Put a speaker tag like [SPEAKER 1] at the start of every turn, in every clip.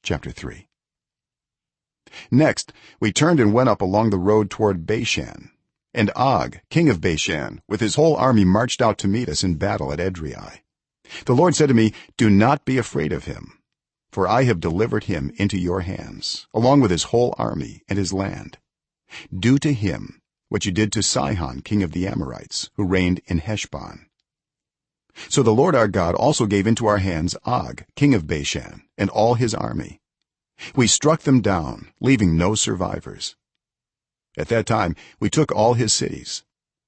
[SPEAKER 1] chapter 3. Next we turned and went up along the road toward Bashan, and Og, king of Bashan, with his whole army marched out to meet us in battle at Edrei. The Lord said to me, "Do not be afraid of him, for I have delivered him into your hands, along with his whole army and his land. Do to him what you did to Sihon, king of the Amorites, who reigned in Heshbon." So the Lord our God also gave into our hands Og, king of Bashan, and all his army. We struck them down, leaving no survivors. At that time we took all his cities.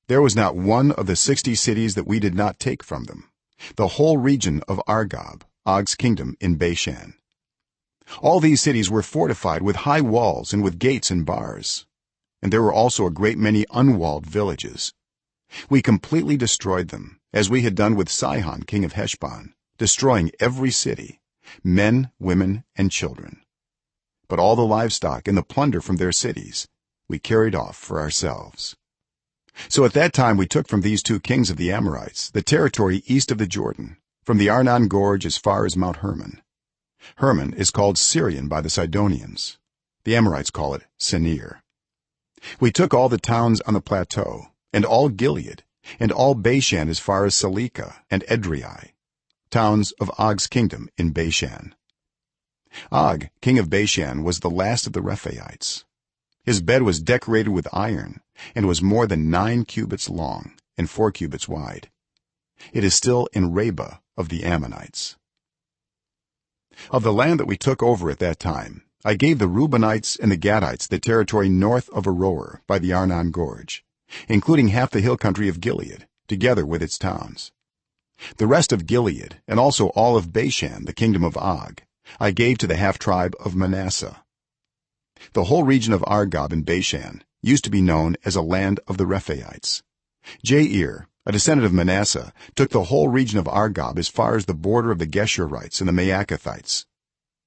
[SPEAKER 1] There was not one of the 60 cities that we did not take from them, the whole region of Argob, Og's kingdom in Bashan. All these cities were fortified with high walls and with gates and bars, and there were also a great many unwalled villages. We completely destroyed them, as we had done with Sihon, king of Heshbon, destroying every city, men, women, and children. But all the livestock and the plunder from their cities we carried off for ourselves. So at that time we took from these 2 kings of the Amorites the territory east of the Jordan, from the Arnon gorge as far as Mount Hermon. Hermon is called Syrian by the Sidonians. The Amorites call it Senir. We took all the towns on the plateau, and all Gilead, and all Bashan as far as Salekah and Edrei, towns of Og's kingdom in Bashan. Og, king of Bashan, was the last of the Rephaites. His bed was decorated with iron and was more than 9 cubits long and 4 cubits wide. It is still in Rabbah of the Ammonites. Of the land that we took over at that time, I gave the Reubenites and the Gadites the territory north of Aroer by the Arnon gorge, including half the hill country of Gilead, together with its towns. The rest of Gilead and also all of Bashan, the kingdom of Og, I gave to the half tribe of Manasseh. The whole region of Argob in Bashan used to be known as a land of the Rephaites. Jair, a descendant of Manasseh, took the whole region of Argob as far as the border of the Geshurites and the Maacathites.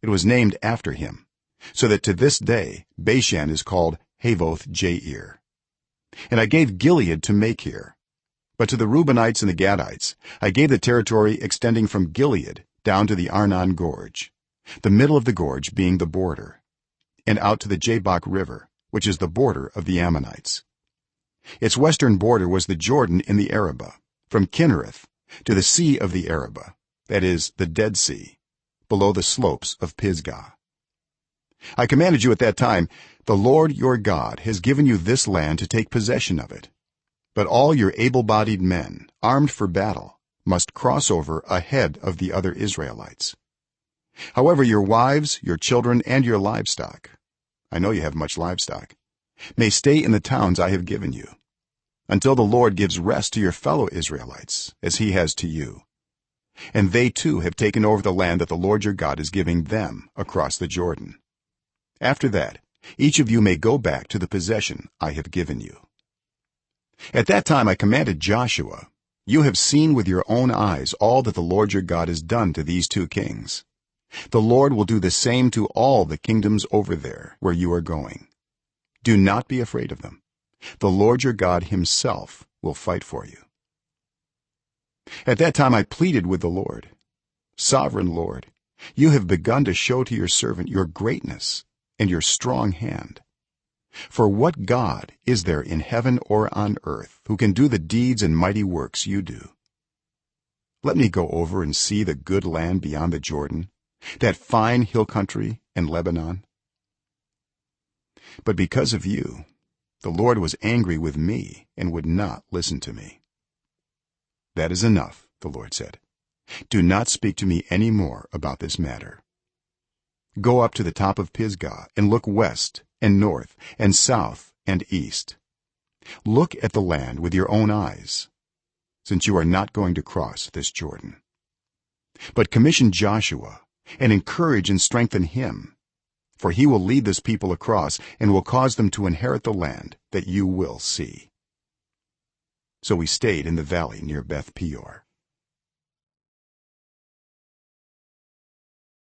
[SPEAKER 1] It was named after him, so that to this day Bashan is called Havoth Jair. And I gave Gilead to Machir. But to the Reubenites and the Gadites I gave the territory extending from Gilead down to the Arnon gorge, the middle of the gorge being the border, and out to the Jabbok river, which is the border of the Ammonites. Its western border was the Jordan in the Arabah, from Kinnereth to the sea of the Arabah, that is, the Dead Sea, below the slopes of Pisgah. I commanded you at that time, "The Lord your God has given you this land to take possession of it, but all your able-bodied men, armed for battle, must cross over ahead of the other Israelites. However, your wives, your children, and your livestock, I know you have much livestock, may stay in the towns I have given you, until the Lord gives rest to your fellow Israelites as he has to you, and they too have taken over the land that the Lord your God is giving them across the Jordan. After that each of you may go back to the possession I have given you." At that time I commanded Joshua, "You have seen with your own eyes all that the Lord your God has done to these 2 kings. The Lord will do the same to all the kingdoms over there where you are going. Do not be afraid of them. The Lord your God himself will fight for you." At that time I pleaded with the Lord, "Sovereign Lord, you have begun to show to your servant your greatness and your strong hand. For what God is there in heaven or on earth who can do the deeds and mighty works you do? Let me go over and see the good land beyond the Jordan, that fine hill country and Lebanon." But because of you the Lord was angry with me and would not listen to me. "That is enough," the Lord said. "Do not speak to me any more about this matter. Go up to the top of Pisgah and look west and north and south and east. Look at the land with your own eyes, since you are not going to cross this Jordan. But commission Joshua and encourage and strengthen him, for he will lead this people across and will cause them to inherit the land that you will see." So we stayed in the valley near Beth Peor.